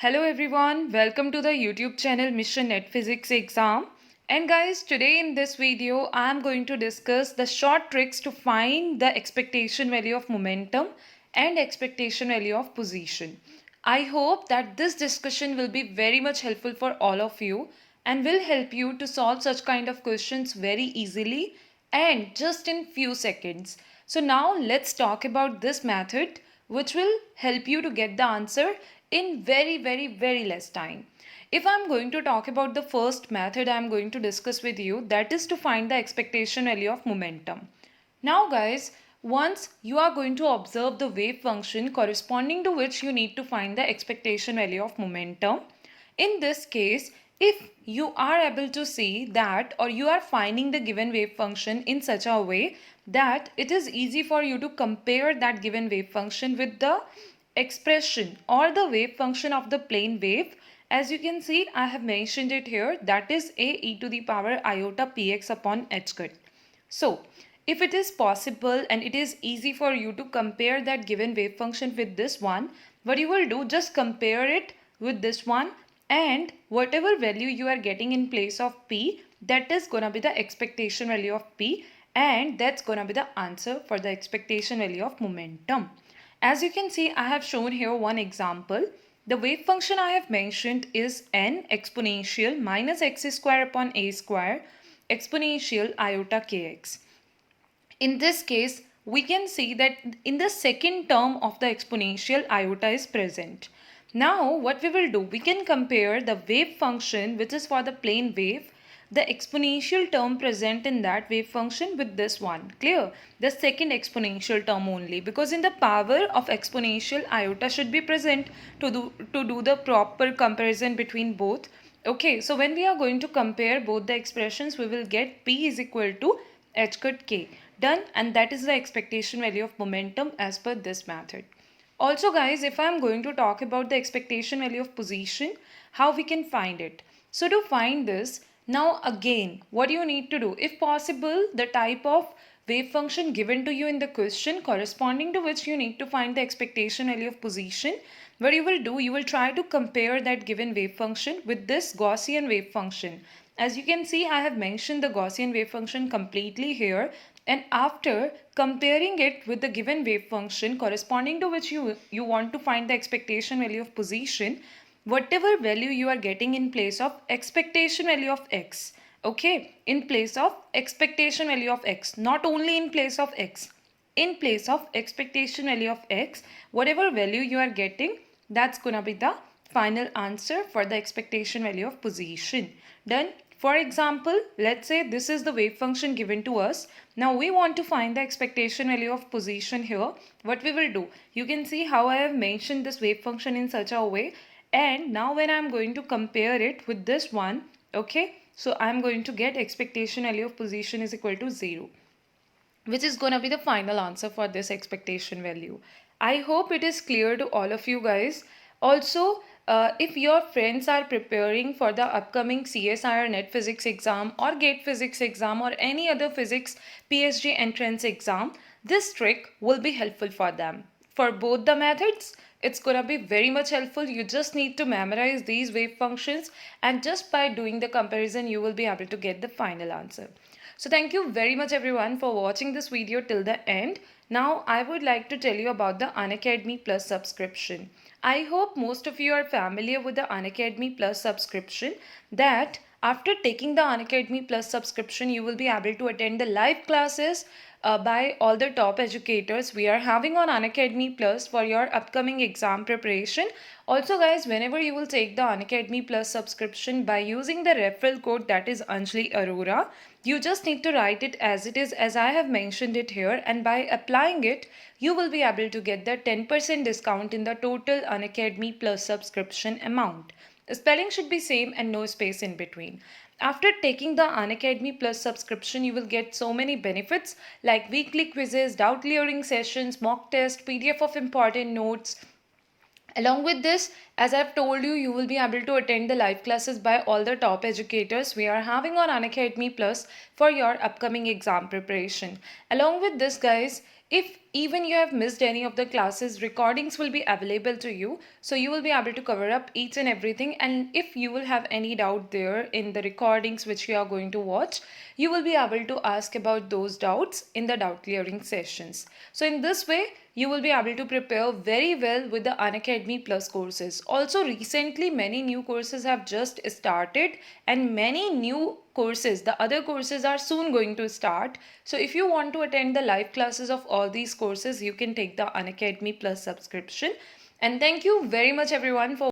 Hello everyone, welcome to the YouTube channel Mission Net Physics Exam. And guys, today in this video, I am going to discuss the short tricks to find the expectation value of momentum and expectation value of position. I hope that this discussion will be very much helpful for all of you and will help you to solve such kind of questions very easily and just in few seconds. So now let's talk about this method which will help you to get the answer in very less time. If I'm going to talk about the first method I'm going to discuss with you, that is to find the expectation value of momentum. Now guys, once you are going to observe the wave function corresponding to which you need to find the expectation value of momentum. In this case, if you are able to see that or you are finding the given wave function in such a way that it is easy for you to compare that given wave function with the expression or the wave function of the plane wave. As you can see, I have mentioned it here, that is a e to the power iota px upon h cut. So if it is possible and it is easy for you to compare that given wave function with this one, what you will do, just compare it with this one, and whatever value you are getting in place of p, that is gonna be the expectation value of p, and that's gonna be the answer for the expectation value of momentum. As you can see, I have shown here one example. The wave function I have mentioned is n exponential minus x square upon a square exponential iota kx. In this case, we can see that in the second term of the exponential iota is present. Now what we will do, we can compare the wave function which is for the plane wave, the exponential term present in that wave function with this one. Clear? The second exponential term only, because in the power of exponential iota should be present to do the proper comparison between both. Okay, so when we are going to compare both the expressions, we will get p is equal to h cut k. Done, and that is the expectation value of momentum as per this method. Also guys, if I am going to talk about the expectation value of position, how we can find it. So to find this, now again, what you need to do, if possible, the type of wave function given to you in the question corresponding to which you need to find the expectation value of position, what you will do, you will try to compare that given wave function with this Gaussian wave function. As you can see, I have mentioned the Gaussian wave function completely here, and after comparing it with the given wave function corresponding to which you want to find the expectation value of position, whatever value you are getting in place of expectation value of x, okay, in place of expectation value of x, not only in place of x, in place of expectation value of x, whatever value you are getting, that's gonna be the final answer for the expectation value of position. Done. For example, let's say this is the wave function given to us. Now we want to find the expectation value of position here. What we will do, you can see how I have mentioned this wave function in such a way, and now when I'm going to compare it with this one, okay, so I'm going to get expectation value of position is equal to 0, which is going to be the final answer for this expectation value. I hope it is clear to all of you guys. Also, if your friends are preparing for the upcoming CSIR Net Physics exam or GATE Physics exam or any other physics PhD entrance exam, this trick will be helpful for them. For both the methods, it's gonna be very much helpful. You just need to memorize these wave functions, and just by doing the comparison, you will be able to get the final answer. So thank you very much everyone for watching this video till the end. Now I would like to tell you about the Unacademy Plus subscription. I hope most of you are familiar with the Unacademy Plus subscription, that after taking the Unacademy Plus subscription, you will be able to attend the live classes by all the top educators we are having on Unacademy Plus for your upcoming exam preparation. Also guys, whenever you will take the Unacademy Plus subscription by using the referral code, that is Anjali Arora, you just need to write it as it is as I have mentioned it here, and by applying it, you will be able to get the 10% discount in the total Unacademy Plus subscription amount. The spelling should be same and no space in between. After taking the Unacademy Plus subscription, you will get so many benefits like weekly quizzes, doubt clearing sessions, mock test, PDF of important notes. Along with this, as I've told you, you will be able to attend the live classes by all the top educators we are having on Unacademy Plus for your upcoming exam preparation. Along with this guys, if even you have missed any of the classes, recordings will be available to you, so you will be able to cover up each and everything. And if you will have any doubt there in the recordings which you are going to watch, you will be able to ask about those doubts in the doubt clearing sessions. So in this way you will be able to prepare very well with the Unacademy Plus courses. Also, recently many new courses have just started, and many new courses, the other courses, are soon going to start. So if you want to attend the live classes of all these courses, you can take the Unacademy Plus subscription. And thank you very much everyone for